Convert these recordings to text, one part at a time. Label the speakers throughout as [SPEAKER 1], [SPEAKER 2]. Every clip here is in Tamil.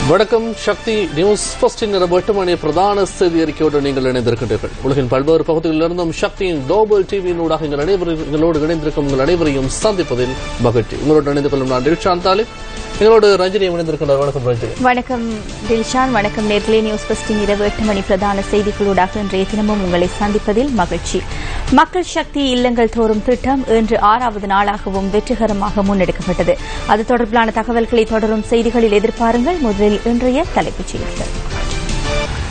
[SPEAKER 1] வணக்கம். சக்தி நியூஸ் ஃபர்ஸ்டின் இரவு 8 மணி பிரதான செய்தி அறிக்கையோடு நீங்கள் இணைந்திருக்கின்றீர்கள். உலகின் பல்வேறு பகுதிகளிலிருந்தும் சக்தியின் குளோபல் டிவியினூடாக எங்களோடு இணைந்திருக்கும் உங்கள் அனைவரையும் சந்திப்பதில் மகிழ்ச்சி. உங்களோடு இணைந்து கொள்ளும் நான் தில்ஷான் தாலிப். எங்களோடு ரஞ்சினி இணைந்திருக்கின்றார். வணக்கம் ரஞ்சினி.
[SPEAKER 2] வணக்கம் தில்ஷான். வணக்கம் நேர்களே. நியூஸ் ஃபர்ஸ்டின் இரவு 8 மணி பிரதான செய்திகளூடாக இன்றைய தினமும் உங்களை சந்திப்பதில் மகிழ்ச்சி. மக்கள் சக்தி இல்லங்கள் தோறும் திட்டம் இன்று 6வது நாளாகவும் வெற்றிகரமாக முன்னெடுக்கப்பட்டது. அது தொடர்பிலான தகவல்களை தொடரும் செய்திகளில் எதிர்பாருங்கள். முதலில் இன்றைய தலைப்புச் செய்திகள்.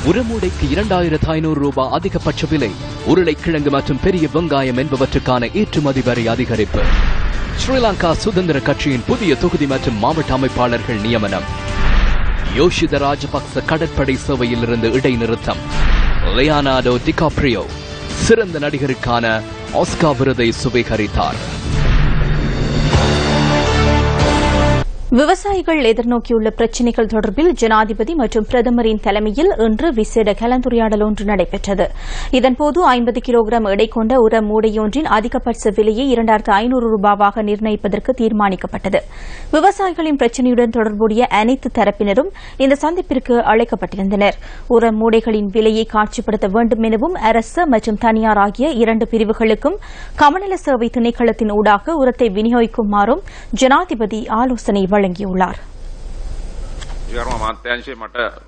[SPEAKER 3] உரமூடைக்கு 2500 ரூபாய் அதிகபட்ச விலை. உருளைக்கிழங்கு மற்றும் பெரிய வெங்காயம் என்பவற்றுக்கான ஏற்றுமதி வரி அதிகரிப்பு. ஸ்ரீலங்கா சுதந்திர கட்சியின் புதிய தொகுதி மற்றும் மாவட்ட அமைப்பாளர்கள் நியமனம். யோஷித ராஜபக்ச கடற்படை சேவையிலிருந்து இடைநிறுத்தம். லியோனார்டோ டிகாப்ரியோ சிறந்த நடிகருக்கான ஆஸ்கார் விருதை சுவீகரித்தார்.
[SPEAKER 2] விவசாயிகள் எதிர்நோக்கியுள்ள பிரச்சினைகள் தொடர்பில் ஜனாதிபதி மற்றும் பிரதமரின் தலைமையில் இன்று விசேட கலந்துரையாடல் ஒன்று நடைபெற்றது. இதன்போது 50 கிலோகிராம் எடை கொண்ட உர மூடையொன்றின் அதிகபட்ச விலையை 2500 ரூபாவாக நிர்ணயிப்பதற்கு தீர்மானிக்கப்பட்டது. விவசாயிகளின் பிரச்சினையுடன் தொடர்புடைய அனைத்து தரப்பினரும் இந்த சந்திப்பிற்கு அழைக்கப்பட்டிருந்தனர். உர மூடைகளின் விலையை காட்சிப்படுத்த வேண்டும் எனவும் அரசு மற்றும் தனியார் ஆகிய 2 பிரிவுகளுக்கும் கமநல சேவை திணைக்களத்தின் ஊடாக உரத்தை விநியோகிக்குமாறும் ஜனாதிபதி ஆலோசனை வழங்கியுள்ளார்.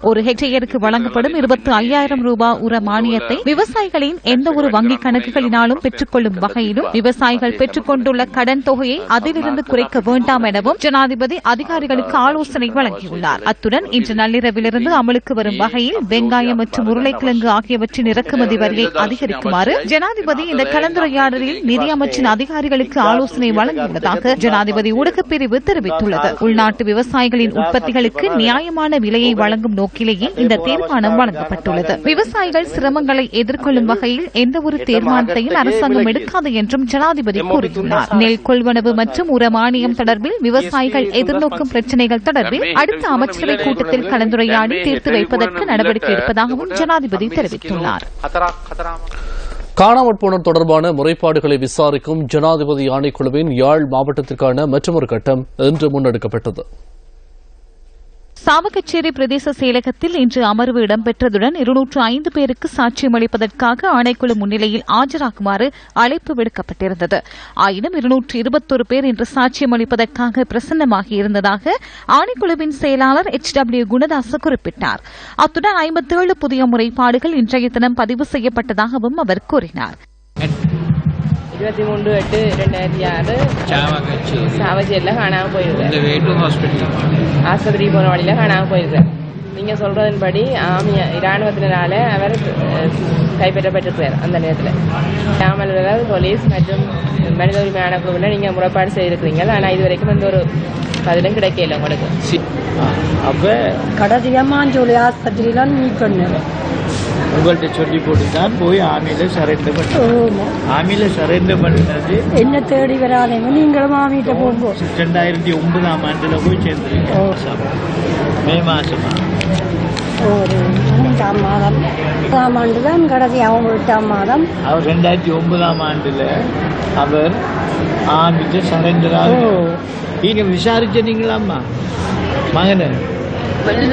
[SPEAKER 4] ஒரு ஹெக்டேருக்கு வழங்கப்படும் 25,000 ரூபாய் உர மானியத்தை விவசாயிகளின் எந்த ஒரு வங்கிக் கணக்குகளினாலும் பெற்றுக் கொள்ளும் வகையிலும் விவசாயிகள் பெற்றுக் கொண்டுள்ள கடன் தொகையை அதிலிருந்து குறைக்க வேண்டாம் எனவும் ஜனாதிபதி அதிகாரிகளுக்கு ஆலோசனை வழங்கியுள்ளார். அத்துடன் இன்று நள்ளிரவிலிருந்து அமலுக்கு வரும் வகையில் வெங்காயம் மற்றும் உருளைக்கிழங்கு ஆகியவற்றின் இறக்குமதி வரியை அதிகரிக்குமாறு ஜனாதிபதி இந்த கலந்துரையாடலில் நிதியமைச்சின் அதிகாரிகளுக்கு ஆலோசனை வழங்கியுள்ளதாக ஜனாதிபதி ஊடகப் பிரிவு தெரிவித்துள்ளது. உள்நாட்டு விவசாயிகளின் உற்பத்திகளுக்கு நியாயமான விலையை வழங்கும் நோக்கிலேயே இந்த தீர்மானம் வழங்கப்பட்டுள்ளது. விவசாயிகள் சிரமங்களை எதிர்கொள்ளும் வகையில் எந்த ஒரு தீர்மானத்தையும் அரசாங்கம் எடுக்காது என்றும் ஜனாதிபதி கூறியுள்ளார். நெல் கொள்வனவு மற்றும் உர மானியம் தொடர்பில் விவசாயிகள் எதிர்நோக்கும் பிரச்சினைகள் தொடர்பில் அடுத்த அமைச்சரவை கூட்டத்தில் கலந்துரையாடி தீர்த்து வைப்பதற்கு நடவடிக்கை எடுப்பதாகவும் ஜனாதிபதி தெரிவித்துள்ளார்.
[SPEAKER 1] காணாமற் போனோர் தொடர்பான முறைப்பாடுகளை விசாரிக்கும் ஜனாதிபதி ஆணைக்குழுவின் யாழ் மாவட்டத்திற்கான மற்றொரு கட்டம் இன்று முன்னெடுக்கப்பட்டது.
[SPEAKER 4] சாவகச்சேரி பிரதேச செயலகத்தில் இன்று அமர்வு இடம்பெற்றதுடன் 205 பேருக்கு சாட்சியம் அளிப்பதற்காக ஆணைக்குழு முன்னிலையில் ஆஜராகுமாறு அழைப்பு விடுக்கப்பட்டிருந்தது. ஆயினும் 221 பேர் இன்று சாட்சியம் அளிப்பதற்காக பிரசன்னமாகியிருந்ததாக ஆணைக்குழுவின் செயலாளர் HW குணதாச குறிப்பிட்டார். அத்துடன் 57 புதிய முறைப்பாடுகள் இன்றைய தினம் பதிவு செய்யப்பட்டதாகவும் அவர் கூறினார்.
[SPEAKER 5] 23/8/2006 சாவச்சேரியில காணாம போயிருக்காரு. ஆஸ்பத்திரிக்கு போன வழியில காணாம போயிருக்காரு. நீங்க சொல்றதன்படி இராணுவத்தினரால அவர் கைப்பற்றப்பட்டிருக்கிறார். அந்த நேரத்தில் ராமலர் போலீஸ் மற்றும் மனித உரிமை ஆணைக்குழுவில் நீங்க முறைப்பாடு செய்திருக்கிறீங்க. ஆனா இதுவரைக்கும் எந்த ஒரு பதிலும் கிடைக்கல உங்களுக்கு.
[SPEAKER 6] அப்ப கடைசியமா சொல்லி ஆஸ்பத்திரியில நீக்கணும் உங்கள்கிட்ட சொல்லி போட்டு தான் போய் ஆர்மியில சரண்டர் பண்ண. ஆர்மியில சரண்டர் பண்ணினது
[SPEAKER 7] என்ன தேடி வராதீங்க, நீங்களும் ஆர்மியிட்ட போங்க.
[SPEAKER 6] 2009ஆம் ஆண்டுல போய் சேர்ந்துருக்கேன். மே மாசமா
[SPEAKER 7] ஒரு 3ஆம் மாதம் 3ஆம் ஆண்டு தான் கடைசி. அவங்க 8ஆம் மாதம்.
[SPEAKER 6] அவர் 2009ஆம் ஆண்டுல அவர் ஆர்மியில சரண்டர் ஆகும். நீங்க விசாரிச்சீங்களாம்மா மகனை? இது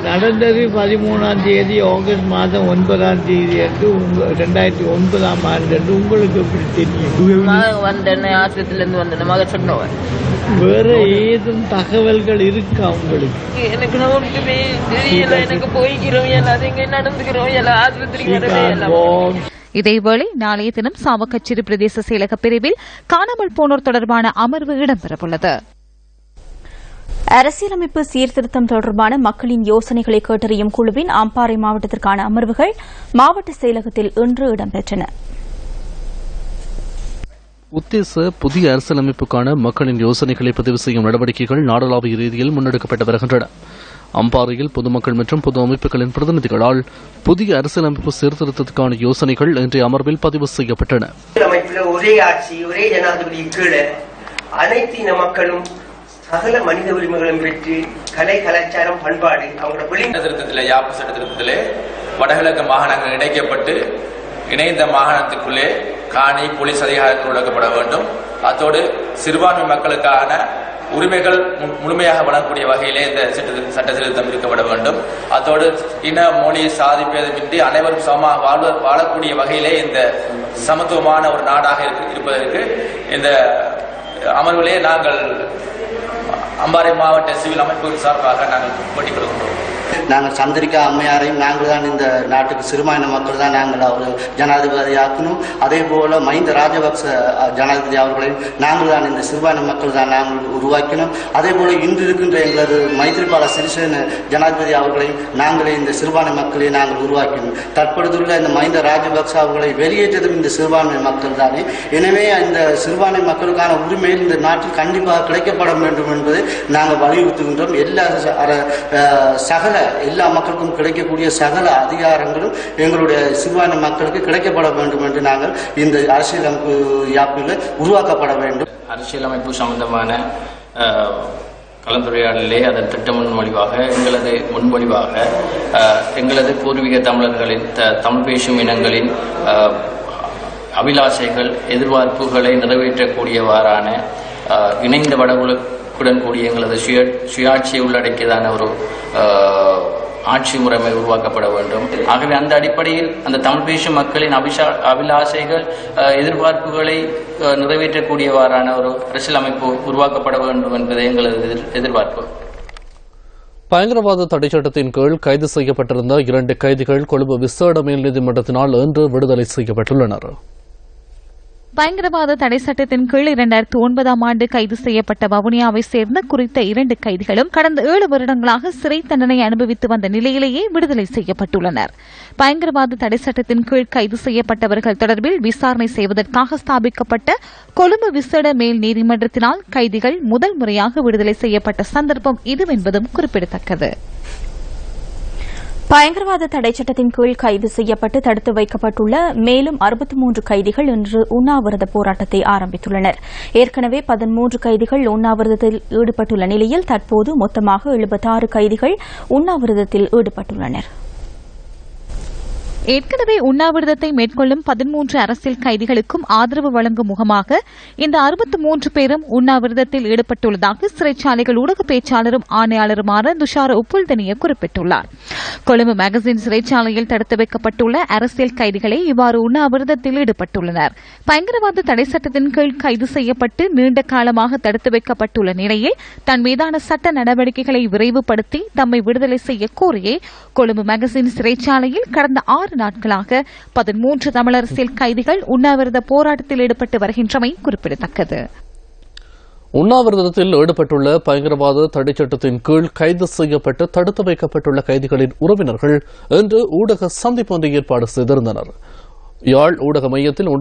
[SPEAKER 6] நடந்தது 13ஆம் தேதி ஆகஸ்ட் மாதம் 9ஆம் தேதி என்று 2009ஆம் ஆண்டு என்று உங்களுக்கு எப்படி தெரியும்? வேற ஏதும் தகவல்கள் இருக்கா உங்களுக்கு?
[SPEAKER 4] இதேவேளை நாளைய தினம் சாவகச்சேரி பிரதேச செயலக பிரிவில் காணாமல் போனோர் தொடர்பான அமர்வு இடம்பெறவுள்ளது.
[SPEAKER 2] அரசியலமைப்பு சீர்திருத்தம் தொடர்பான மக்களின் யோசனைகளை கேட்டறியும் குழுவின் அம்பாறை மாவட்டத்திற்கான அமர்வுகள் மாவட்ட செயலகத்தில் இன்று இடம்பெற்றன.
[SPEAKER 1] உத்தேச புதிய அரசியலமைப்புக்கான மக்களின் யோசனைகளை பதிவு செய்யும் நடவடிக்கைகள் நாடளாவிய ரீதியில் முன்னெடுக்கப்பட்டு வருகின்றன. அம்பாறையில் பொதுமக்கள் மற்றும் பொது அமைப்புகளின் பிரதிநிதிகளால் புதிய அரசியலமைப்பு சீர்திருத்தத்துக்கான யோசனைகள் இன்றைய அமர்வில் பதிவு செய்யப்பட்டன.
[SPEAKER 8] ஒரே ஆட்சி, ஒரே ஜனாதிபதி கீழே அனைத்து இன மக்களும் சகல மனித உரிமைகளும் பெற்று கலை கலாச்சாரம் பண்பாடு அவங்களோட
[SPEAKER 9] திருத்தத்திலே யாப்பு சட்ட திருத்தத்திலே வடகிழக்கு மாகாணங்கள் இணைக்கப்பட்டு இணைந்த மாகாணத்துக்குள்ளே காணி போலீஸ் அதிகாரங்கள் ஒழுக்கப்பட வேண்டும். அத்தோடு சிறுபான்மை மக்களுக்கான உரிமைகள் முழுமையாக வழங்கக்கூடிய வகையிலே இந்த சட்ட திருத்தம் இருக்கப்பட வேண்டும். அத்தோடு இன மொழி சாதி பேதமின்றி அனைவரும் சமமாக வாழக்கூடிய வகையிலே இந்த சமத்துவமான ஒரு நாடாக இருப்பதற்கு இந்த அமர்விலே நாங்கள் அம்பாறை மாவட்ட சிவில் அமைப்புகள் சார்பாக நாங்கள் போட்டிக் கொடுக்கின்றோம்.
[SPEAKER 10] நாங்கள் சந்திரிகா அம்மையாரையும் நாங்கள் தான் இந்த நாட்டுக்கு சிறுபான்மை மக்கள் தான் நாங்கள் அவர் ஜனாதிபதியாக்கணும். அதே போல மஹிந்த ராஜபக்ச ஜனாதிபதி அவர்களையும் நாங்கள் தான் இந்த சிறுபான்மை மக்கள் தான் நாங்கள் உருவாக்கினோம். அதே போல இன்று இருக்கின்ற எங்களது மைத்ரிபால சிறிசேன ஜனாதிபதி அவர்களையும் நாங்களே இந்த சிறுபான்மை மக்களை நாங்கள் உருவாக்கினோம். தற்பொழுதுள்ள இந்த மஹிந்த ராஜபக்ச அவர்களை வெளியேற்றதும் இந்த சிறுபான்மை மக்கள் தானே. எனவே இந்த சிறுபான்மை மக்களுக்கான உரிமையில் இந்த நாட்டில் கண்டிப்பாக கிடைக்கப்பட வேண்டும் என்பதை நாங்கள் வலியுறுத்துகின்றோம். எல்லா மக்களுக்கும் கிடைக்கக்கூடிய சகல அதிகாரங்களும் எங்களுடைய சிறுபான்மை மக்களுக்கு கிடைக்கப்பட வேண்டும் என்று நாங்கள் இந்த அரசியலமைப்பு யாப்பில் உருவாக்கப்பட வேண்டும்.
[SPEAKER 11] அரசியலமைப்பு சம்பந்தமான கலந்துரையாடலே அதன் திட்ட முன்மொழிவாக எங்களது பூர்வீக தமிழர்களின் தமிழ் பேசும் இனங்களின் அபிலாஷைகள் எதிர்பார்ப்புகளை நிறைவேற்றக்கூடியவாறான இணைந்த வடகுடன் கூடிய எங்களது சுயாட்சியை உள்ளடக்கியதான ஒரு ஆட்சி முறைமை உருவாக்கப்பட வேண்டும். ஆகவே அந்த அடிப்படையில் அந்த தமிழ் பேசும் மக்களின் அபிலாஷைகள் எதிர்பார்ப்புகளை நிறைவேற்றக்கூடியவாறான ஒரு அரசியலமைப்பு உருவாக்கப்பட வேண்டும் என்பதை எங்களது எதிர்பார்ப்பு.
[SPEAKER 1] பயங்கரவாத தடை சட்டத்தின் கீழ் கைது செய்யப்பட்டிருந்த 2 கைதிகள் கொழும்பு விசேட மேல் நீதிமன்றத்தினால் இன்று விடுதலை செய்யப்பட்டுள்ளனர்.
[SPEAKER 4] பயங்கரவாத தடை சட்டத்தின் கீழ் 2009ஆம் ஆண்டு கைது செய்யப்பட்ட வவுனியாவை சேர்ந்த குறித்த 2 கைதிகளும் கடந்த 7 வருடங்களாக சிறை தண்டனை அனுபவித்து வந்த நிலையிலேயே விடுதலை செய்யப்பட்டுள்ளனர். பயங்கரவாத தடை சட்டத்தின் கீழ் கைது செய்யப்பட்டவர்கள் தொடர்பில் விசாரணை செய்வதற்காக ஸ்தாபிக்கப்பட்ட கொழும்பு விசேட மேல் நீதிமன்றத்தினால் கைதிகள் முதல் முறையாக விடுதலை செய்யப்பட்ட சந்தர்ப்பம் இதுவென்பதும் குறிப்பிடத்தக்கது.
[SPEAKER 2] பயங்கரவாத தடை சட்டத்தின் கீழ் கைது செய்யப்பட்டு தடுத்து வைக்கப்பட்டுள்ள மேலும் 63 கைதிகள் இன்று உண்ணாவிரத போராட்டத்தை ஆரம்பித்துள்ளனர். ஏற்கனவே 13 கைதிகள் உண்ணாவிரதத்தில் ஈடுபட்டுள்ள நிலையில் தற்போது மொத்தமாக 76 கைதிகள் உண்ணாவிரதத்தில் ஈடுபட்டுள்ளனர்.
[SPEAKER 4] ஏற்கனவே உண்ணாவிரதத்தை மேற்கொள்ளும் 13 அரசியல் கைதிகளுக்கும் ஆதரவு வழங்கும் முகமாக இந்த 63 பேரும் உண்ணாவிரதத்தில் ஈடுபட்டுள்ளதாக சிறைச்சாலைகள் ஊடக பேச்சாளரும் ஆணையாளருமான துஷார உப்புல்தனிய குறிப்பிட்டுள்ளார். கொழும்பு மேகசின் சிறைச்சாலையில் தடுத்து வைக்கப்பட்டுள்ள அரசியல் கைதிகளை இவ்வாறு உண்ணாவிரதத்தில் ஈடுபட்டுள்ளனர். பயங்கரவாத தடை சட்டத்தின் கீழ் கைது செய்யப்பட்டு நீண்ட காலமாக தடுத்து வைக்கப்பட்டுள்ள நிலையில் தன் மீதான சட்ட நடவடிக்கைகளை விரைவுபடுத்தி தம்மை விடுதலை செய்ய கோரியே கொழும்பு மேகசின் சிறைச்சாலையில் கடந்த 6 நாட்களாக 13 தமிழரசியல் கைதிகள் உண்ணாவிரத போராட்டத்தில் ஈடுபட்டு வருகின்றமை குறிப்பிடத்தக்கது.
[SPEAKER 1] உண்ணாவிரதத்தில் ஈடுபட்டுள்ள பயங்கரவாத தடை சட்டத்தின் கீழ் கைது செய்யப்பட்டு தடுத்து வைக்கப்பட்டுள்ள கைதிகளின் உறவினர்கள் இன்று ஊடக சந்திப்பு ஒன்றை ஏற்பாடு செய்திருந்தனர். யாழ் ஊடக மையத்தில்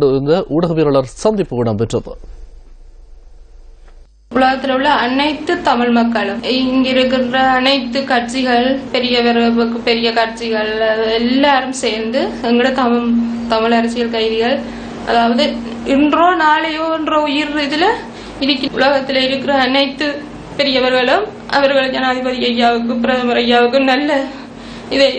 [SPEAKER 1] ஊடகவியலாளர் சந்திப்பு இடம்பெற்றது.
[SPEAKER 12] உலகத்தில் உள்ள அனைத்து தமிழ் மக்களும் இங்கிருக்கின்ற அனைத்து கட்சிகள் பெரிய கட்சிகள் எல்லாரும் சேர்ந்து எங்களோட தமிழ் அரசியல் கைதிகள், அதாவது இன்றோ நாளையோ என்ற உயிர் இதுல உலகத்தில் இருக்கிற அனைத்து பெரியவர்களும் அவர்கள் ஜனாதிபதி ஐயாவுக்கு பிரதமர் ஐயாவுக்கு நல்ல இதை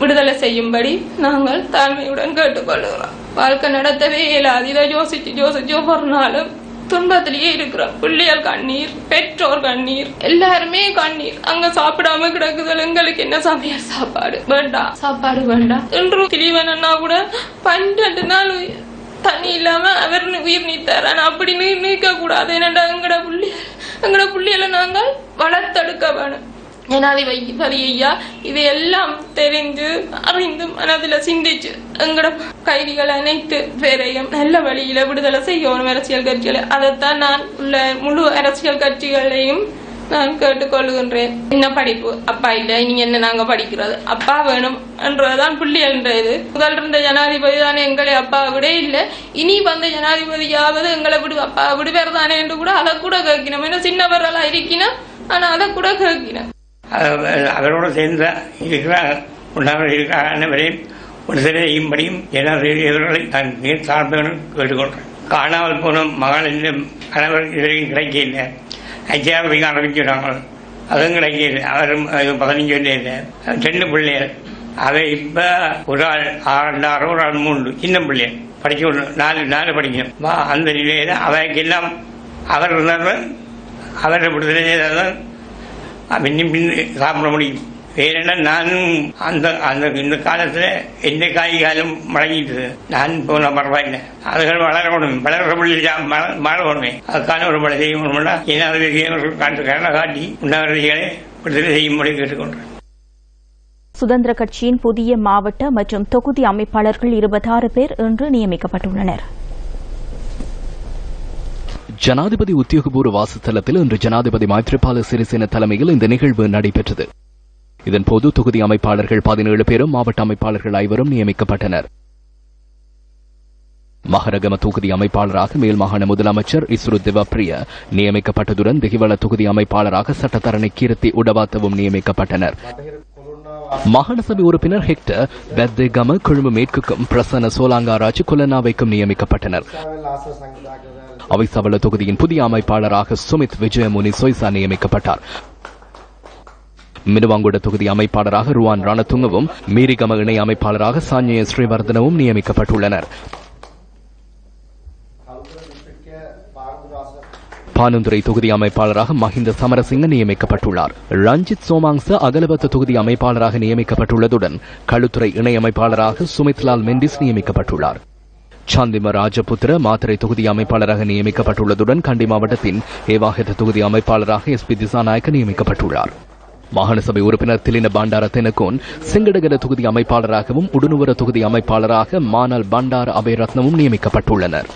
[SPEAKER 12] விடுதலை செய்யும்படி நாங்கள் தாழ்மையுடன் கேட்டுக்கொள்கிறோம். வாழ்க்கை நடத்தவே இயலாது. இதை யோசிச்சு ஒரு நாளும் துன்பத்திலேயே இருக்கிறோம். பிள்ளைகள் கண்ணீர், பெற்றோர் கண்ணீர், எல்லாருமே கண்ணீர். அங்க சாப்பிடாம கிடக்குதல். எங்களுக்கு என்ன சமையல் சாப்பாடு வேண்டாம் என்று கிளிவனா கூட 12 நாள் தண்ணி இல்லாம அவர் உயிர் நீத்தார். ஆனா அப்படி நீக்க கூடாது. என்னடா எங்கட புள்ளிகளை நாங்கள் வளர்த்தெடுக்க வேணும். ஜனாதிபதி ஐயா இதையெல்லாம் தெரிந்து அறிந்து மனதில் சிந்திச்சு எங்கட கைதிகள் அனைத்து பேரையும் நல்ல வழியில விடுதலை செய்யணும் அரசியல் கட்சிகளை. அதைத்தான் நான் உள்ள முழு அரசியல் கட்சிகளையும் நான் கேட்டுக்கொள்ளுகின்றேன். என்ன படிப்பு அப்பா இல்ல, நீங்க என்ன நாங்க படிக்கிறது, அப்பா வேணும் என்றதான் பிள்ளைகள்ன்றது. முதல் இருந்த ஜனாதிபதி தானே எங்களை அப்பா விட இல்ல, இனி வந்த ஜனாதிபதியாவது எங்களை அப்பா விடுவேறு தானே என்று கூட அதை கூட கேட்கணும். ஏன்னா சின்னவர்களா இருக்கணும், ஆனா அதை கூட கேட்கணும்.
[SPEAKER 13] அவரோடு சேர்ந்த இருக்கிற அனைவரையும் விடுதலை செய்யும்படியும் ஜனாதிபதிகளை நான் நேர் சார்புடன் கேட்டுக்கொள்றேன். காணாமல் போன மகளின் கணவர் இதுவரையும் கிடைக்கல. ஐயாவுக்கு ஆரம்பிச்சுட்டாங்க, அதுவும் கிடைக்கல. அவரும் 15 இல்லை, 2 பிள்ளைகள். அதை இப்ப ஒரு ஆள் 6 ஒரு ஆள் 3 சின்ன பிள்ளைகள் படிக்க 4 படிக்கணும். அந்த நிலையில அவைக்கெல்லாம் அவர் இருந்தாலும் அவரை விடுதலை செய்தால்தான் பின்னும் பின் சாப்பிட முடியும். ஏனென்றால் நானும் இந்த காலத்தில் எந்த காலம் மழங்கிட்டு நான் போன பரவாயில்லை. அதுகள் வளரணும், வளர்ற மாறணுமே. அதுக்கான ஒரு மழை செய்யணும்னா ஏதாவது காட்டி உண்ணாவிரதிகளை விடுதலை செய்யும்படி கேட்டுக்கொண்டேன்.
[SPEAKER 2] சுதந்திர கட்சியின் புதிய மாவட்ட மற்றும் தொகுதி அமைப்பாளர்கள் 26 பேர் இன்று நியமிக்கப்பட்டுள்ளனர்.
[SPEAKER 3] ஜனாதிபதி உத்தியோகபூர்வ வாசஸ்தலத்தில் இன்று ஜனாதிபதி மைத்ரிபால சிறிசேன தலைமையில் இந்த நிகழ்வு நடைபெற்றது. இதன்போது தொகுதி அமைப்பாளர்கள் 17 பேரும் மாவட்ட அமைப்பாளர்கள் 5 நியமிக்கப்பட்டனர். மகரகம தொகுதி அமைப்பாளராக மேல் மாகாண முதலமைச்சர் இஸ்ரு திவப்பிரிய நியமிக்கப்பட்டதுடன் திகிவள தொகுதி அமைப்பாளராக சட்டத்தரணி கீர்த்தி உடவாத்தவும் நியமிக்கப்பட்டனர். மாகாண சபை உறுப்பினர் ஹெக்டர் பெத்தேகம கொழும்பு மேற்குக்கும் பிரசன்ன சோலாங்காராஜ் கொலனாவைக்கும் நியமிக்கப்பட்டனர். அவைசவள தொகுதியின் புதிய அமைப்பாளராக சுமித் விஜயமுனி சொய்சா நியமிக்கப்பட்டார். மினுவாங்குட தொகுதி அமைப்பாளராக ருவான் ரணதுங்கவும் மீரிகம இணை அமைப்பாளராக சாஞ்சிய ஸ்ரீவர்தனவும் நியமிக்கப்பட்டுள்ளனர். பானுந்துறை தொகுதி அமைப்பாளராக மஹிந்த சமரசிங்க நியமிக்கப்பட்டுள்ளார். ரஞ்சித் சோமாங்ச அகலபத்த தொகுதி அமைப்பாளராக நியமிக்கப்பட்டுள்ளதுடன் களுத்துறை இணை அமைப்பாளராக சுமித்லால் மெண்டிஸ் நியமிக்கப்பட்டுள்ளார். சாந்திம ராஜபுத்திர மாத்தரை தொகுதி அமைப்பாளராக நியமிக்கப்பட்டுள்ளதுடன் கண்டி மாவட்டத்தின் ஏவாகத்த தொகுதி அமைப்பாளராக எஸ் பி திசாநாயக்க நியமிக்கப்பட்டுள்ளார். மாகாண சபை உறுப்பினர் திலின பண்டார தெனகோன் சிங்கடகர தொகுதி அமைப்பாளராகவும் உடுனுவர தொகுதி அமைப்பாளராக மானல் பண்டார அபயரத்னமும் நியமிக்கப்பட்டுள்ளனர்.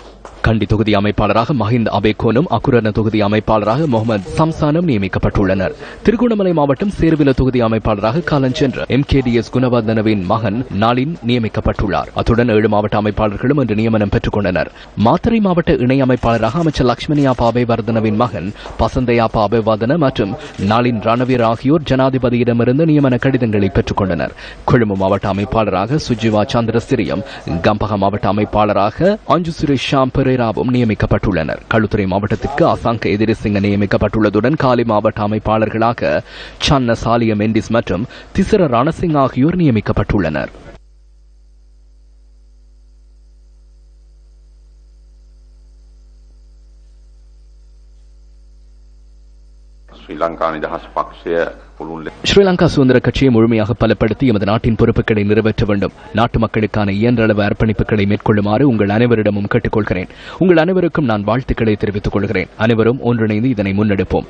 [SPEAKER 3] கண்டி தொகுதி அமைப்பாளராக மஹிந்த அபேகோனும் அக்குரண தொகுதி அமைப்பாளராக முகமது சம்சானும் நியமிக்கப்பட்டுள்ளனர். திருகோணமலை மாவட்டம் சேர்வில தொகுதி அமைப்பாளராக காலஞ்சென்ற MKDS குணவர்தனவின் மகன் நாளின் நியமிக்கப்பட்டுள்ளார். அத்துடன் 7 மாவட்ட அமைப்பாளர்களும் இன்று நியமனம் பெற்றுக் கொண்டனர். மாத்தறை மாவட்ட இணை அமைப்பாளராக அமைச்சர் லட்சுமணியாப்பா அபேவர்தனவின் மகன் பசந்தையாப்பா அபேவர்தன மற்றும் நாளின் ரணவீர் ஆகியோர் ஜனாதிபதியிடமிருந்து நியமன கடிதங்களை பெற்றுக் கொண்டனர். கொழும்பு மாவட்ட அமைப்பாளராக சுஜிவா சந்திரசிரியம், கம்பக மாவட்ட அமைப்பாளராக அஞ்சு சுரேஷ் ஷாம் பெரேராவும் நியமிக்கப்பட்டுள்ளனர். களுத்துறை மாவட்டத்திற்கு அசாங்க எதிரிசிங்க நியமிக்கப்பட்டுள்ளதுடன் காலி மாவட்ட அமைப்பாளர்களாக சன்ன சாலிய மெண்டிஸ் மற்றும் திசர ரணசிங் ஆகியோர் நியமிக்கப்பட்டுள்ளனர். ஸ்ரீலங்கா சுதந்திர கட்சியை முழுமையாக பலப்படுத்தி எமது நாட்டின் பொறுப்புகளை நிறைவேற்ற வேண்டும். நாட்டு மக்களுக்கான இயன்றளவு அர்ப்பணிப்புகளை மேற்கொள்ளுமாறு உங்கள் அனைவரிடமும் கேட்டுக்கொள்கிறேன். உங்கள் அனைவருக்கும் நான் வாழ்த்துக்களை தெரிவித்துக் கொள்கிறேன். அனைவரும் ஒன்றிணைந்து இதனை முன்னெடுப்போம்.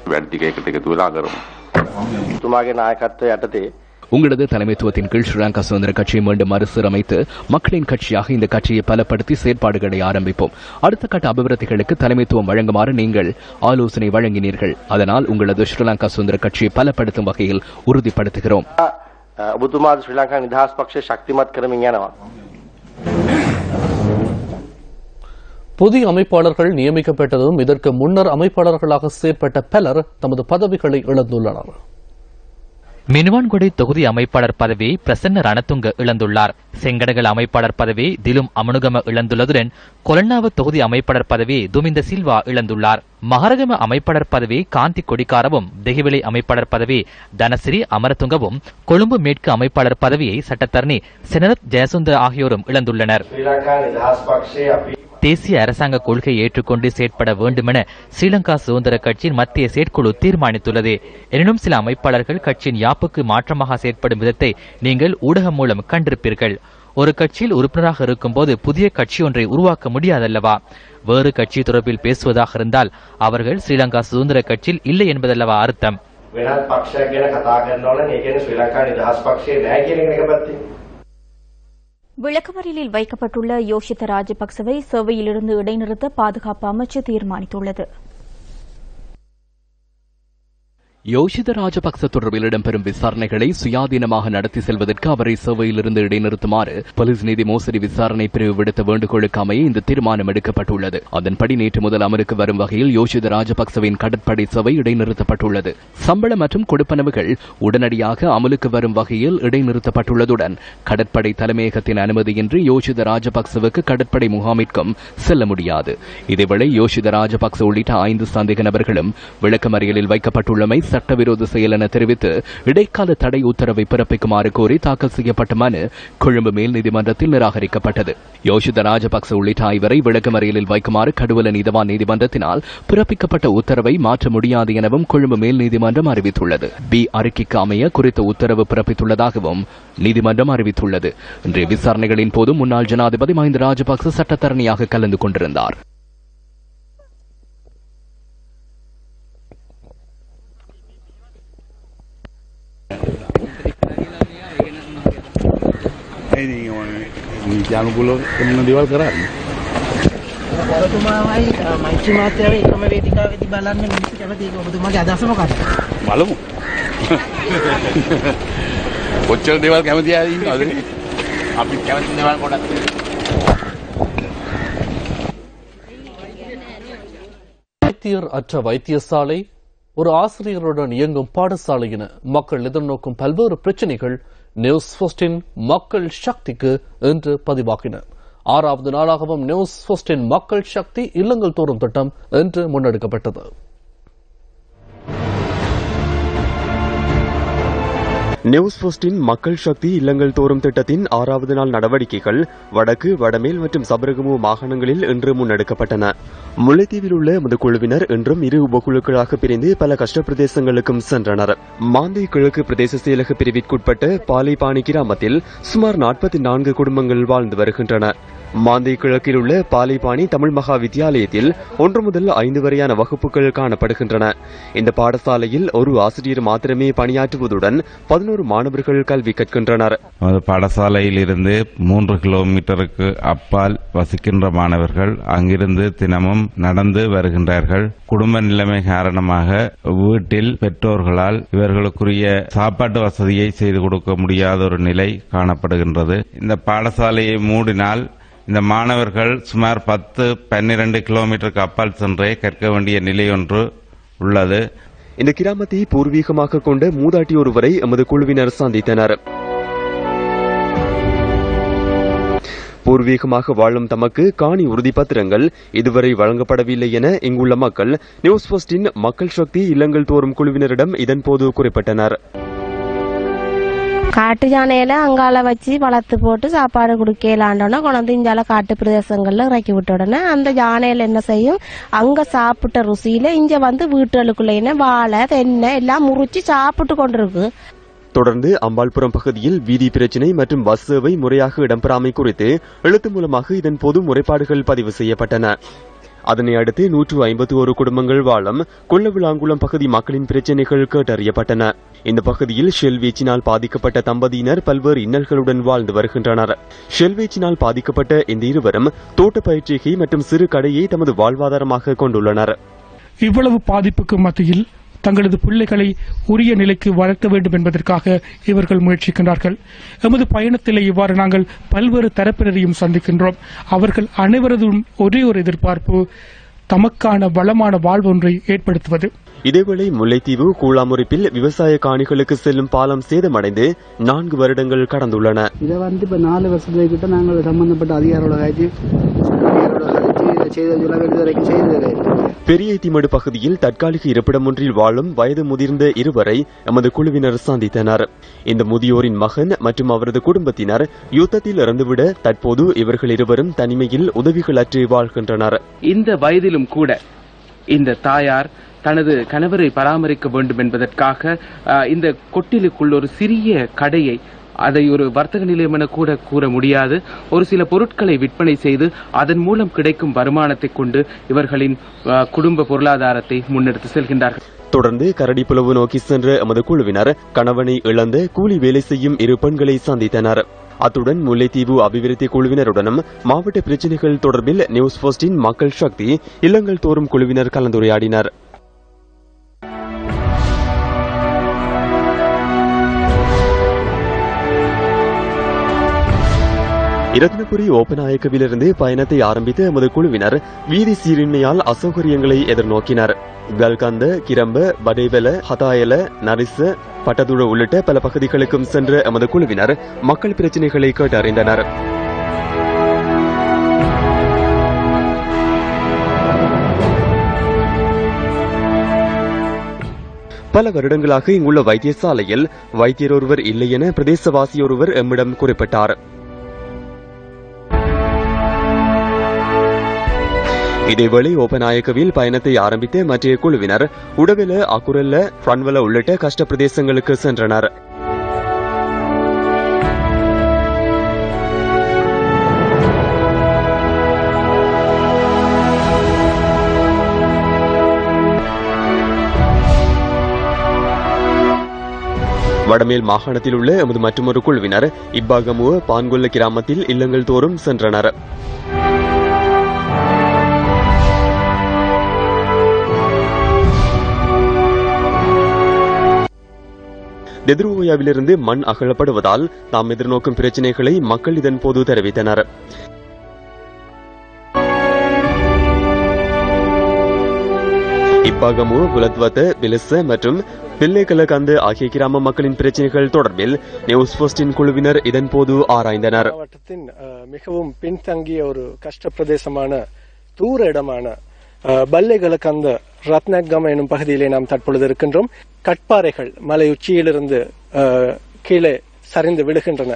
[SPEAKER 3] உங்களது தலைமைத்துவத்தின் கீழ் ஸ்ரீலங்கா சுதந்திர கட்சியை மீண்டும் மறுசீரமைத்து மக்களின் கட்சியாக இந்த கட்சியை பலப்படுத்தி செயற்பாடுகளை ஆரம்பிப்போம். அடுத்த கட்ட அபிவிருத்திகளுக்கு தலைமைத்துவம் வழங்குமாறு நீங்கள் ஆலோசனை வழங்கினீர்கள். அதனால் உங்களது ஸ்ரீலங்கா சுதந்திர கட்சியை பலப்படுத்தும் வகையில் உறுதிப்படுத்துகிறோம்.
[SPEAKER 1] புதிய அமைப்பாளர்கள் நியமிக்கப்பட்டதும் இதற்கு முன்னர் அமைப்பாளர்களாக செயற்பட்ட பலர் தமது பதவிகளை இழந்துள்ளனர்.
[SPEAKER 14] மினுவான்குடி தொகுதி அமைப்பாளர் பதவியை பிரசன்ன ரணதுங்க இழந்துள்ளார். செங்கடகல் அமைப்பாளர் பதவியை திலும் அமனுகம இழந்துள்ளதுடன் கொலன்னாவு தொகுதி அமைப்பாளர் பதவியை துமிந்த சில்வா இழந்துள்ளார். மகரகம அமைப்பாளர் பதவியை காந்தி கொடிக்காரவும், தெஹிவிலை அமைப்பாளர் பதவியை தனசிறி அமரதுங்கவும், கொழும்பு மேற்கு அமைப்பாளர் பதவியை சட்டத்தரணி செனரத் ஜெயசுந்தர ஆகியோரும் இழந்துள்ளனர். தேசிய அரசாங்க கொள்கையை ஏற்றுக்கொண்டு செயற்பட வேண்டுமென ஸ்ரீலங்கா சுதந்திர கட்சியின் மத்திய செயற்குழு தீர்மானித்துள்ளது. எனினும் சில அமைப்பாளர்கள் கட்சியின் யாப்புக்கு மாற்றமாக செயற்படும் விதத்தை நீங்கள் ஊடகம் மூலம் கண்டிருப்பீர்கள். ஒரு கட்சியில் உறுப்பினராக இருக்கும் போது புதிய கட்சி ஒன்றை உருவாக்க முடியாதல்லவா? வேறு கட்சி தொடர்பில் பேசுவதாக இருந்தால் அவர்கள் ஸ்ரீலங்கா சுதந்திர கட்சியில் இல்லை என்பதல்லவா அர்த்தம்?
[SPEAKER 2] விளக்கமறியலில் வைக்கப்பட்டுள்ள யோஷித்த ராஜபக்சவை சேவையிலிருந்து இடைநிறுத்த பாதுகாப்பு அமைச்சு தீர்மானித்துள்ளது.
[SPEAKER 3] யோஷித ராஜபக்ச தொடர்பில் இடம்பெறும் விசாரணைகளை சுயாதீனமாக நடத்தி செல்வதற்கு அவரை சேவையிலிருந்து இடைநிறுத்துமாறு போலீஸ் நீதி மோசடி விசாரணை பிரிவு விடுத்த வேண்டுகோளுக்கு அமைய இந்த தீர்மானம் எடுக்கப்பட்டுள்ளது. அதன்படி நேற்று முதல் அமலுக்கு வரும் வகையில் யோஷித ராஜபக்சவின் கடற்படை சேவை இடைநிறுத்தப்பட்டுள்ளது. சம்பளம் மற்றும் கொடுப்பனவுகள் உடனடியாக அமலுக்கு வரும் வகையில் இடைநிறுத்தப்பட்டுள்ளதுடன் கடற்படை தலைமையகத்தின் அனுமதியின்றி யோஷித ராஜபக்சவுக்கு கடற்படை முகாமிற்கும் செல்ல முடியாது. இதேவேளை யோஷித ராஜபக்ச உள்ளிட்ட 5 சந்தேக நபர்களும் விளக்கமறியலில் வைக்கப்பட்டுள்ளமை சட்டவிரோத செயல் என தெரிவித்து இடைக்கால தடை உத்தரவை பிறப்பிக்குமாறு கோரி தாக்கல் செய்யப்பட்ட மனு கொழும்பு மேல் நீதிமன்றத்தில் நிராகரிக்கப்பட்டது. யோஷித ராஜபக்ச உள்ளிட்ட 5 விளக்கமறியலில் வைக்குமாறு கடுவல நீதவான் நீதிமன்றத்தினால் பிறப்பிக்கப்பட்ட உத்தரவை மாற்ற முடியாது எனவும் கொழும்பு மேல் நீதிமன்றம் அறிவித்துள்ளது. பி அறிக்கைக்கு அமைய குறித்த உத்தரவு பிறப்பித்துள்ளதாகவும் நீதிமன்றம் அறிவித்துள்ளது. இன்றைய விசாரணைகளின் போது முன்னாள் ஜனாதிபதி மஹிந்த ராஜபக்ச சட்டத்தரணியாக கலந்து கொண்டிருந்தார்.
[SPEAKER 15] දේවල් කරන්නේ
[SPEAKER 16] ඔබතුමාමයි මෛත්‍රී මාත්‍යාවේ එකම වේදිකාවේදී බලන්න මිනිස්සු කැමති ඒක ඔබතුමාගේ අදහස මොකක්ද?
[SPEAKER 15] බලමු. කොච්චර දේවල් කැමති අය ඉන්නවද? අපි කැමති දේවල් පොඩක්
[SPEAKER 1] வைத்தியர் அற்ற வைத்தியசாலை, ஒரு ஆசிரியருடன் இயங்கும் பாடசாலை என மக்கள் எதிர்நோக்கும் பல்வேறு பிரச்சினைகள் நியூஸ் ஃபர்ஸ்டின் மக்கள் சக்திக்கு இன்று பதிவாகின. 6வது நாளாகவும் நியூஸ் ஃபர்ஸ்டின் மக்கள் சக்தி இல்லங்கள் தோறும் திட்டம் இன்று முன்னெடுக்கப்பட்டது.
[SPEAKER 17] நியூஸ் ஃபர்ஸ்டின் மக்கள் சக்தி இல்லங்கள் தோறும் திட்டத்தின் 6வது நாள் நடவடிக்கைகள் வடக்கு, வடமேல் மற்றும் சபரகமு மாகாணங்களில் இன்று முன்னெடுக்கப்பட்டன. முல்லைத்தீவில் உள்ள எமது குழுவினர் இன்றும் 2 உபகுழுக்களாக பிரிந்து பல கஷ்ட பிரதேசங்களுக்கும் சென்றனர். மாந்தை கிழக்கு பிரதேச செயலக பிரிவிற்குட்பட்ட பாலைபாணி கிராமத்தில் சுமார் 44 குடும்பங்கள் வாழ்ந்து வருகின்றன. மாந்தை கிழக்கில் உள்ள பாலைபாணி தமிழ் மகா வித்தியாலயத்தில் 1 முதல் 5 வரையான வகுப்புகள் காணப்படுகின்றன. இந்த பாடசாலையில் ஒரு ஆசிரியர் மாத்திரமே பணியாற்றுவதுடன் 11 மாணவர்கள் கல்வி கற்கின்றனர்.
[SPEAKER 18] பாடசாலையில் இருந்து 3 கிலோமீட்டருக்கு அப்பால் வசிக்கின்ற மாணவர்கள் அங்கிருந்து தினமும் நடந்து வருகின்றார்கள். குடும்ப நிலைமை காரணமாக வீட்டில் பெற்றோர்களால் இவர்களுக்குரிய சாப்பாட்டு வசதியை செய்து கொடுக்க முடியாத ஒரு நிலை காணப்படுகின்றது. இந்த பாடசாலையை மூடினால் இந்த மாணவர்கள் சுமார் 10-12 கிலோமீட்டருக்கு அப்பால் சென்றே கற்க வேண்டிய நிலை ஒன்று உள்ளது.
[SPEAKER 17] இந்த கிராமத்தை பூர்வீகமாக கொண்ட மூதாட்டி ஒருவரை எமது குழுவினர் சந்தித்தனர். பூர்வீகமாக வாழும் தமக்கு காணி உறுதிப்பத்திரங்கள் இதுவரை வழங்கப்படவில்லை என இங்குள்ள மக்கள் நியூஸ் ஃபர்ஸ்டின் மக்கள் சக்தி இல்லங்கள் தோறும் குழுவினரிடம் இதன்போது குறிப்பிட்டனர்.
[SPEAKER 19] காட்டு யானையில அங்கால வச்சு வளர்த்து போட்டு சாப்பாடு கொடுக்கலாண்டோன்னா கொண்டு இஞ்சால காட்டு பிரதேசங்கள்ல இறக்கி விட்ட உடனே அந்த யானையில என்ன செய்யும், அங்க சாப்பிட்ட ருசியில இங்க வந்து வீட்டுகளுக்குள்ள வாழை தென்னை எல்லாம் முறிச்சு சாப்பிட்டு கொண்டிருக்கு.
[SPEAKER 17] தொடர்ந்து அம்பாள்புரம் பகுதியில் வீதி பிரச்சினை மற்றும் பஸ் சேவை முறையாக இடம்பெறாமை குறித்து எழுத்து மூலமாக இதன் பொது முறைப்பாடுகள் பதிவு செய்யப்பட்டன. அதனை அடுத்து 151 குடும்பங்கள் வாழும் கொல்லவிளாங்குளம் பகுதி மக்களின் பிரச்சினைகள் கேட்டறியப்பட்டன. இந்த பகுதியில் ஷெல் வீச்சினால் பாதிக்கப்பட்ட தம்பதியினர் பல்வேறு இன்னல்களுடன் வாழ்ந்து வருகின்றனர். ஷெல் வீச்சினால் பாதிக்கப்பட்ட இந்த இருவரும் தோட்ட பயிற்சிகை மற்றும் சிறு கடையை தமது வாழ்வாதாரமாக கொண்டுள்ளனர்.
[SPEAKER 20] இவ்வளவு பாதிப்புக்கு மத்தியில் தங்களது பிள்ளைகளை உரிய நிலைக்கு வளர்க்க வேண்டும் என்பதற்காக இவர்கள் முயற்சிக்கின்றார்கள். எமது பயணத்தில் இவ்வாறு நாங்கள் பல்வேறு தரப்பினரையும் சந்திக்கின்றோம். அவர்கள் அனைவரதும் ஒரே ஒரு எதிர்பார்ப்பு தமக்கான வளமான வாழ்வொன்றை ஏற்படுத்துவது.
[SPEAKER 17] இதேவேளை முல்லைத்தீவு கூழாமுறிப்பில் விவசாய காணிகளுக்கு செல்லும் பாலம் சேதமடைந்து 4 வருடங்கள் கடந்துள்ளன.
[SPEAKER 21] இதை வந்து இப்ப 4 வருஷத்துக்கிட்ட நாங்கள் சம்பந்தப்பட்ட அதிகாரிகளோட
[SPEAKER 17] பெரியைத்திமடு பகுதியில் தற்காலிக இருப்பிடம் ஒன்றில் வாழும் வயது முதிர்ந்த இருவரை எமது குழுவினர் சந்தித்தனர். இந்த முதியோரின் மகன் மற்றும் அவரது குடும்பத்தினர் யுத்தத்தில் இறந்துவிட தற்போது இவர்கள் இருவரும் தனிமையில் உதவிகளற்று வாழ்கின்றனர்.
[SPEAKER 22] இந்த வயதிலும் கூட இந்த தாயார் தனது கணவரை பராமரிக்க வேண்டும் என்பதற்காக இந்த கொட்டிலுக்குள் ஒரு சிறிய கடையை, அதை ஒரு வர்த்தக நிலையம் என கூட கூற முடியாது, ஒரு சில பொருட்களை விற்பனை செய்து அதன் மூலம் கிடைக்கும் வருமானத்தை கொண்டு இவர்களின் குடும்ப பொருளாதாரத்தை முன்னெடுத்து செல்கின்றார்கள்.
[SPEAKER 17] தொடர்ந்து கரடிப்புலவு நோக்கி சென்ற எமது குழுவினர் கணவனை இழந்த கூலி வேலை செய்யும் 2 பெண்களை சந்தித்தனர். அத்துடன் முல்லைத்தீவு அபிவிருத்தி குழுவினருடனும் மாவட்ட பிரச்சினைகள் தொடர்பில் நியூஸ் ஃபர்ஸ்டின் மக்கள் சக்தி இல்லங்கள் தோறும் குழுவினர் கலந்துரையாடினர். இரத்னபுரி ஓபநாயக்கவிலிருந்து பயணத்தை ஆரம்பித்த எமது குழுவினர் வீதி சீரின்மையால் அசௌகரியங்களை எதிர்நோக்கினர். கல்கந்த, கிரம்ப, படேவல, ஹதாயல, நரிச, பட்டதுழ உள்ளிட்ட பல பகுதிகளுக்கும் சென்ற எமது குழுவினர் மக்கள் பிரச்சினைகளை கேட்டறிந்தனர். பல வருடங்களாக இங்குள்ள வைத்தியசாலையில் வைத்தியர் ஒருவர் இல்லை என பிரதேசவாசியொருவர் எம்மிடம் குறிப்பிட்டார். இதேவேளை ஓபநாயக்கவில் பயணத்தை ஆரம்பித்த மற்ற குழுவினர் உடவெல, அக்குரல்ல, ஃப்ரன்வல உள்ளிட்ட கஷ்ட பிரதேசங்களுக்கு சென்றனர். வடமேல் மாகாணத்தில் உள்ள எமது மற்றொரு குழுவினர் இப்பாகமுவ பான்கொல்ல கிராமத்தில் இல்லங்கள் தோறும் சென்றனர். தெதுருவோயாவிலிருந்து மண் அகழப்படுவதால் தாம் எதிர்நோக்கும் பிரச்சினைகளை மக்கள் இதன்போது தெரிவித்தனர். இப்பாகமு, புலத்வத்த, பிலிச மற்றும் பிள்ளைக்கலகந்த ஆகிய கிராம மக்களின் பிரச்சினைகள் தொடர்பில் நியூஸ் போஸ்டின் குழுவினர் இதன்போது ஆராய்ந்தனர்.
[SPEAKER 5] மாவட்டத்தின் மிகவும் பின்தங்கிய ஒரு கஷ்ட பிரதேசமான தூர இடமான பல்லைகலகந்த ரத்னகம எனும் பகுதியிலே நாம் தற்பொழுது இருக்கின்றோம். கட்பாறைகள் மலை உச்சியிலிருந்து கீழே சரிந்து விழுகின்றன.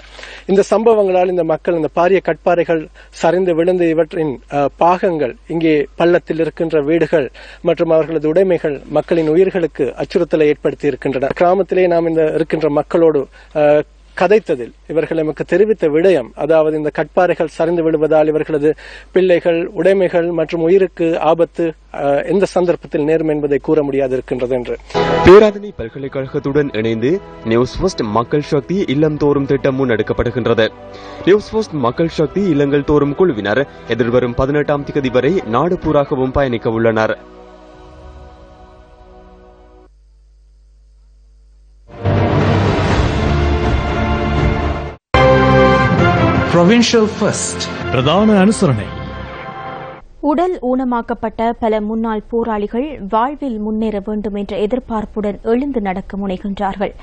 [SPEAKER 5] இந்த சம்பவங்களால் இந்த மக்கள் இந்த பாரிய கட்பாறைகள் சரிந்து விழுந்து இவற்றின் பாகங்கள் இங்கே பள்ளத்தில் இருக்கின்ற வீடுகள் மற்றும் அவர்களது உடைமைகள் மக்களின் உயிர்களுக்கு அச்சுறுத்தலை ஏற்படுத்தி இருக்கின்றன. கிராமத்திலே நாம் இந்த இருக்கின்ற மக்களோடு கதைத்ததில் இவர்கள் நமக்கு தெரிவித்த விடயம், அதாவது இந்த கட்பாறைகள் சரிந்து விழுவதால் இவர்களது பிள்ளைகள், உடைமைகள் மற்றும் உயிருக்கு ஆபத்து எந்த சந்தர்ப்பத்தில் நேரும் என்பதை கூற முடியாது இருக்கின்றது என்று.
[SPEAKER 17] பேராதனை பல்கலைக்கழகத்துடன் இணைந்து நியூஸ் போஸ்ட் மக்கள் சக்தி இல்லம் தோறும் திட்டம் முன்னெடுக்கப்படுகின்றது. நியூஸ் போஸ்ட் மக்கள் சக்தி இல்லங்கள் தோறும் குழுவினர் எதிர்வரும் 18ஆம் தேதி வரை நாடு பூராகவும் பயணிக்க உள்ளனர்.
[SPEAKER 2] பிரதான அனுசரணை. உடல் ஊனமாக்கப்பட்ட பல முன்னாள் போராளிகள் வாழ்வில் முன்னேற வேண்டும் என்ற எதிர்பார்ப்புடன் எழுந்து நடக்க முனைகின்றார்கள்.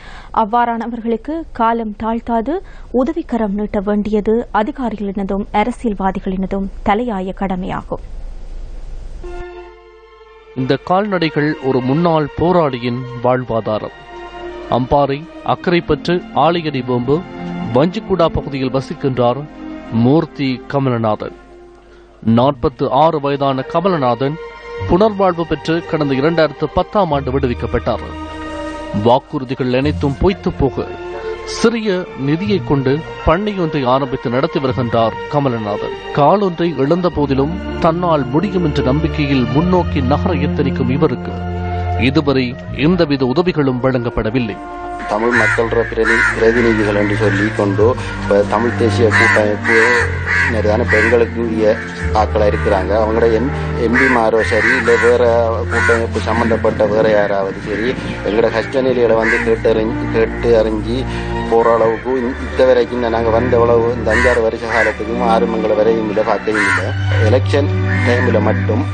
[SPEAKER 2] அவ்வாறானவர்களுக்கு காலம் தாழ்த்தாது உதவிக்கரம் நீட்ட வேண்டியது அதிகாரிகளினதும் அரசியல்வாதிகளினதும் தலையாய கடமையாகும்.
[SPEAKER 1] இந்த கால்நடைகள் ஒரு முன்னாள் போராளியின் வாழ்வாதாரம். அம்பாறை, அக்கரைப்பற்று, ஆலையடி போம்பு, வஞ்சிக்குடா பகுதியில் வசிக்கின்றார் மூர்த்தி கமலநாதன். 46 வயதான கமலநாதன் புனர்வாழ்வு பெற்று கடந்த 2010ஆம் ஆண்டு விடுவிக்கப்பட்டார். வாக்குறுதிகள் அனைத்தும் பொய்த்து போக சிறிய நிதியை கொண்டு பண்ணை ஒன்றை ஆரம்பித்து நடத்தி வருகின்றார் கமலநாதன். காலொன்றை இழந்த போதிலும் தன்னால் முடியும் என்ற நம்பிக்கையில் முன்னோக்கி நகர எத்தனிக்கும் இவருக்கு இதுவரை எந்தவித உதவிகளும் வழங்கப்படவில்லை.
[SPEAKER 7] தமிழ் மக்கள் பிரதிநிதிகள் என்று சொல்லி கொண்டு தமிழ் தேசிய கூட்டமைப்பு நிறையான பெண்களுக்கு உரிய ஆட்களாக இருக்கிறாங்க. அவங்களோட எம்பிமாரோ சரி, இல்லை வேற கூட்டமைப்பு சம்பந்தப்பட்ட வேற யாராவது சரி, எங்களோட கஷ்ட நிலைகளை வந்து கேட்டு அறிஞ்சு போகிற அளவுக்கு இந்த வரைக்கும் நாங்கள் வந்த அளவு இந்த 5-6 வருஷ காலத்துக்கும் ஆரம்பங்களை வரையும் இல்லை, பார்க்கவும் இல்லை. எலெக்ஷன் டைமில் மட்டும்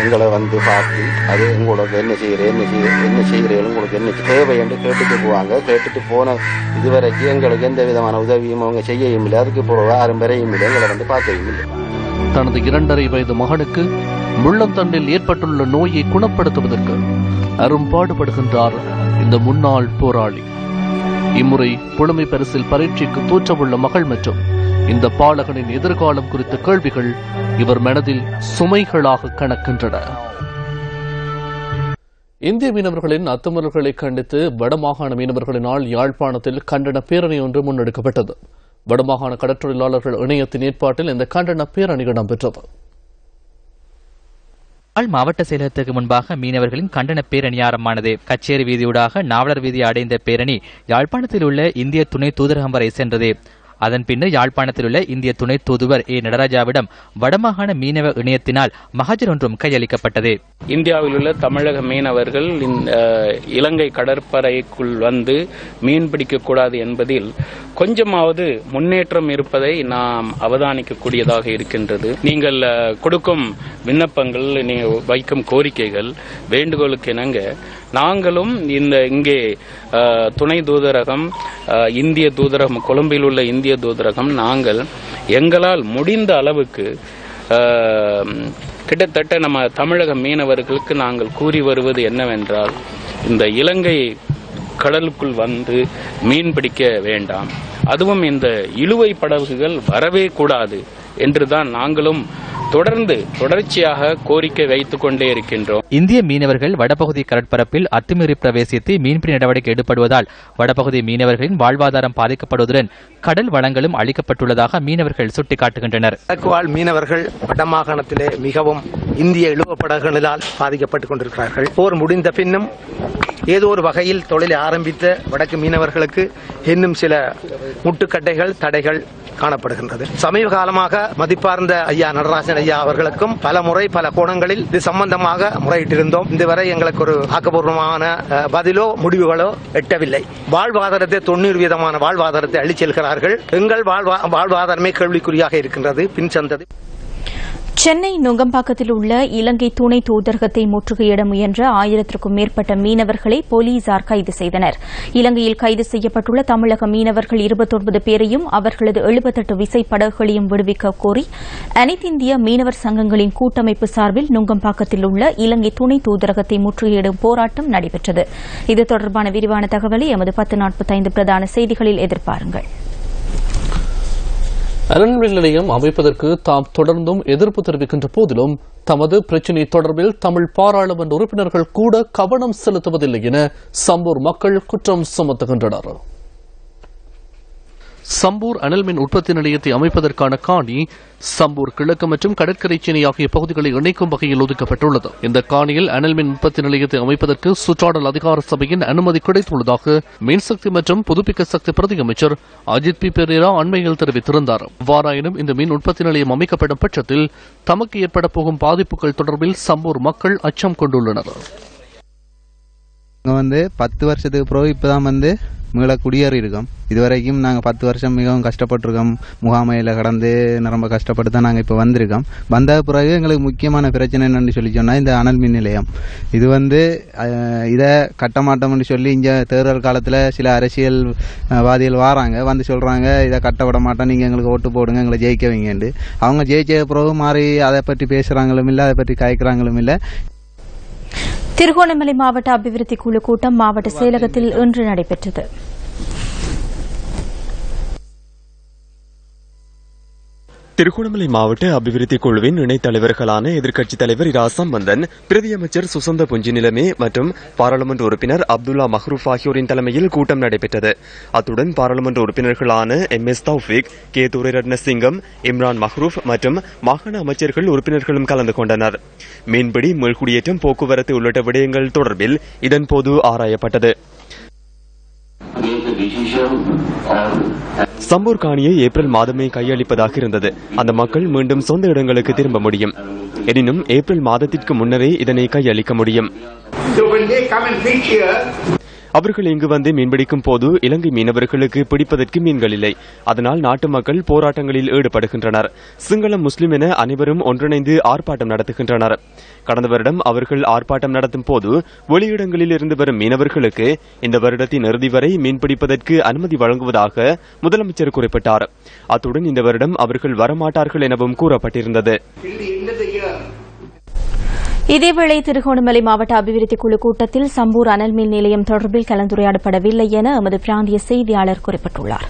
[SPEAKER 7] எங்களை வந்து பார்த்து அது உங்களுக்கு என்ன செய்கிறீர்கள், உங்களுக்கு என்ன தேவை என்று கேட்டுட்டு போவாங்க. கேட்டுட்டு போன இதுவரைக்கும் எங்களுக்கு எந்த விதமான உதவியும் அவங்க செய்யவும் இல்லை. அதுக்கு போக யாரும் வரையும் இல்லை, எங்களை வந்து பார்க்கவும் இல்லை.
[SPEAKER 1] தனது 2.5 வயது மகனுக்கு முள்ளந்தண்டில் ஏற்பட்டுள்ள நோயை குணப்படுத்துவதற்கு அரும்பாடுபடுகின்றார் இந்த முன்னாள் போராளி. இம்முறை புலமை பரிசில் பரீட்சைக்கு தோற்றவுள்ள மகள் மற்றும் இந்த பாலகனின் எதிர்காலம் குறித்த கேள்விகள் இவர் மனதில் சுமைகளாக கணக்கின்றன. இந்திய மீனவர்களின் அத்துமீறல்களை கண்டித்து வடமாகாண மீனவர்களினால் யாழ்ப்பாணத்தில் கண்டன பேரணி ஒன்று முன்னெடுக்கப்பட்டது. வடமாகாண கடற்றொழிலாளர்கள் இணையத்தின் ஏற்பாட்டில் இந்த கண்டன பேரணி இடம்பெற்றது.
[SPEAKER 14] மாவட்ட செயலகத்துக்கு முன்பாக மீனவர்களின் கண்டன பேரணி ஆரம்பமானது. கச்சேரி வீதியூடாக நாவலர் வீதி அடைந்த பேரணி யாழ்ப்பாணத்தில் உள்ள இந்திய துணை தூதரகம் வரை சென்றது. அதன் பின்னர் யாழ்ப்பாணத்தில் உள்ள இந்திய துணை தூதுவர் ஏ நடராஜாவிடம் வடமாகாண மீனவ இணையத்தினால் மகஜர் ஒன்றும் கையளிக்கப்பட்டது.
[SPEAKER 23] இந்தியாவில் உள்ள தமிழக மீனவர்கள் இலங்கை கடற்படைக்குள் வந்து மீன் பிடிக்கக்கூடாது என்பதில் கொஞ்சமாவது முன்னேற்றம் இருப்பதை நாம் அவதானிக்கக்கூடியதாக இருக்கின்றது. நீங்கள் கொடுக்கும் விண்ணப்பங்கள், நீங்கள் வைக்கும் கோரிக்கைகள், வேண்டுகோளுக்கு இணங்க நாங்களும் இங்கே துணை தூதரகம், இந்திய தூதரகம், கொழும்பில் உள்ள இந்திய தூதரகம், நாங்கள் எங்களால் முடிந்த அளவுக்கு கிட்டத்தட்ட நம்ம தமிழக மீனவர்களுக்கு நாங்கள் கூறி வருவது என்னவென்றால், இந்த இலங்கை கடலுக்குள் வந்து மீன் பிடிக்க வேண்டாம், அதுவும் இந்த இழுவை படகுகள் வரவே கூடாது என்றுதான் நாங்களும் தொடர்ச்சியாக கோரிக்கை வைத்துக் கொண்டே இருக்கின்றோம்.
[SPEAKER 14] இந்திய மீனவர்கள் வடபகுதி கடற்பரப்பில் அத்துமீறி பிரவேசித்து மீன்பிடி நடவடிக்கை ஈடுபடுவதால் வடபகுதி மீனவர்களின் வாழ்வாதாரம் பாதிக்கப்படுவதுடன் கடல் வளங்களும் அளிக்கப்பட்டுள்ளதாக மீனவர்கள் சுட்டிக்காட்டுகின்றனர்.
[SPEAKER 6] வடக்குவாழ் மீனவர்கள் வடமாகாணத்திலே மிகவும் இந்திய இழுவ படகுகளால் பாதிக்கப்பட்டுக் கொண்டிருக்கிறார்கள். போர் முடிந்த பின்னும் ஏதோ ஒரு வகையில் தொழிலை ஆரம்பித்த வடக்கு மீனவர்களுக்கு இன்னும் சில முட்டுக்கட்டைகள் தடைகள் காணப்படுகின்றது. சமீப காலமாக மதிப்பார்ந்த ஐயா நடராஜன் ஐயா அவர்களுக்கும் பல முறை பல கோணங்களில் இது சம்பந்தமாக முறையிட்டிருந்தோம். இதுவரை எங்களுக்கு ஒரு ஆக்கப்பூர்வமான பதிலோ முடிவுகளோ எட்டவில்லை. வாழ்வாதாரத்தை 90% வாழ்வாதாரத்தை அள்ளிச் செல்கிறார்கள். எங்கள் வாழ்வாதாரமே கேள்விக்குறியாக இருக்கின்றது. பின் சந்ததி
[SPEAKER 2] சென்னை நுங்கம்பாக்கத்தில் உள்ள இலங்கை துணை தூதரகத்தை முற்றுகையிட முயன்ற 1000க்கும் மேற்பட்ட மீனவர்களை போலீசார் கைது செய்தனர். இலங்கையில் கைது செய்யப்பட்டுள்ள தமிழக மீனவர்கள் 29 பேரையும் அவர்களது 78 விசைப்படகுகளையும் விடுவிக்க கோரி அனைத்திந்திய மீனவர் சங்கங்களின் கூட்டமைப்பு சார்பில் நுங்கம்பாக்கத்தில் உள்ள இலங்கை துணை தூதரகத்தை முற்றுகையிடும் போராட்டம் நடைபெற்றது. இது தொடர்பான விரிவான தகவலை எமது 10:45 பிரதான செய்திகளில் எதிர்பாருங்கள்.
[SPEAKER 1] அனல்மின் நிலையம் அமைப்பதற்கு தாம் தொடர்ந்தும் எதிர்ப்பு தெரிவிக்கின்ற போதிலும் தமது பிரச்சினை தொடர்பில் தமிழ் பாராளுமன்ற உறுப்பினர்கள் கூட கவனம் செலுத்துவதில்லை என சம்பூர் மக்கள் குற்றம் சுமத்துகின்றனர். சம்பூர் அனல்மின் உற்பத்தி நிலையத்தை அமைப்பதற்கான காணி சம்பூர் கிழக்கு மற்றும் கடற்கரை சென்னை ஆகிய பகுதிகளை இணைக்கும் வகையில் ஒதுக்கப்பட்டுள்ளது. இந்த காணியில் அனல்மின் உற்பத்தி நிலையத்தை அமைப்பதற்கு சுற்றாடல் அதிகார சபையின் அனுமதி கிடைத்துள்ளதாக மின்சக்தி மற்றும் புதுப்பிக்க சக்தி பிரதி அமைச்சர் அஜித் பி பெரேரா அண்மையில் தெரிவித்திருந்தார். வாராயினும் இந்த மின் உற்பத்தி நிலையம் அமைக்கப்படும் பட்சத்தில் தமக்கு ஏற்பட போகும் பாதிப்புகள் தொடர்பில் சம்பூர் மக்கள் அச்சம் கொண்டுள்ளனர்.
[SPEAKER 8] 10 வருஷத்துக்கு பிறகு இப்பதான் மீள குடியேறி இருக்கோம். இதுவரைக்கும் நாங்கள் 10 வருஷம் மிகவும் கஷ்டப்பட்டிருக்கோம். முகாமையில் கடந்து ரொம்ப கஷ்டப்பட்டு தான் நாங்கள் இப்போ வந்திருக்கோம். வந்த பிறகு எங்களுக்கு முக்கியமான பிரச்சனை என்னன்னு சொல்லி சொன்னால் இந்த அனல் மின் நிலையம் இது இதை கட்டமாட்டோம்னு சொல்லி இங்கே தேர்தல் காலத்தில் சில அரசியல்வாதிகள் வராங்க, வந்து சொல்கிறாங்க இதை கட்ட விட மாட்டோம், நீங்கள் எங்களுக்கு ஓட்டு போடுங்க, எங்களை ஜெயிக்க வைங்கன்னு. அவங்க ஜெயிச்ச பிறகு மாறி அதை பற்றி பேசுகிறாங்களும் இல்லை, அதை பற்றி காய்க்கிறாங்களும் இல்லை.
[SPEAKER 2] திருகோணமலை மாவட்ட அபிவிருத்தி குழு கூட்டம் மாவட்ட செயலகத்தில் இன்று நடைபெற்றது.
[SPEAKER 17] திருகோணமலை மாவட்ட அபிவிருத்தி குழுவின் இணைத் தலைவர்களான எதிர்க்கட்சித் தலைவர் இரா சம்பந்தன், பிரதியமைச்சர் சுசந்த புஞ்சிநிலமே மற்றும் பாராளுமன்ற உறுப்பினர் அப்துல்லா மஹ்ரூப் ஆகியோரின் தலைமையில் கூட்டம் நடைபெற்றது. அத்துடன் பாராளுமன்ற உறுப்பினர்களான MS தௌஃபிக், கே துரைரட்னசிங்கம், இம்ரான் மஹ்ரூப் மற்றும் மாகாண அமைச்சர்கள் உறுப்பினர்களும் கலந்து கொண்டனர். மீன்பிடி, மீள்குடியேற்றம், போக்குவரத்து உள்ளிட்ட விடயங்கள் தொடர்பில் இதன்போது ஆராயப்பட்டது. சம்பூர் காணியை ஏப்ரல் மாதமே கையளிப்பதாக இருந்தது. அந்த மக்கள் மீண்டும் சொந்த இடங்களுக்கு திரும்ப முடியும். எனினும் ஏப்ரல் மாதத்திற்கு முன்னரே இதனை கையளிக்க முடியும். அவர்கள் இங்கு வந்து மீன்பிடிக்கும் போது இலங்கை மீனவர்களுக்கு பிடிப்பதற்கு மீன்கள் இல்லை. அதனால் நாட்டு மக்கள் போராட்டங்களில் ஈடுபடுகின்றனர். சிங்களம், முஸ்லிம் என அனைவரும் ஒன்றிணைந்து ஆர்ப்பாட்டம் நடத்துகின்றனர். கடந்த வருடம் அவர்கள் ஆர்ப்பாட்டம் நடத்தும் போது வெளியிடங்களில் இருந்து வரும் மீனவர்களுக்கு இந்த வருடத்தின் இறுதி வரை மீன்பிடிப்பதற்கு அனுமதி வழங்குவதாக முதலமைச்சர் குறிப்பிட்டார். அத்துடன் இந்த வருடம் அவர்கள் வரமாட்டார்கள் எனவும் கூறப்பட்டிருந்தது.
[SPEAKER 2] இதேவேளை திருகோணமலை மாவட்ட அபிவிருத்தி குழு கூட்டத்தில் சம்பூர் அனல் மின் நிலையம் தொடர்பில் கலந்துரையாடப்படவில்லை என எமது பிராந்திய செய்தியாளர் குறிப்பிட்டுள்ளார்.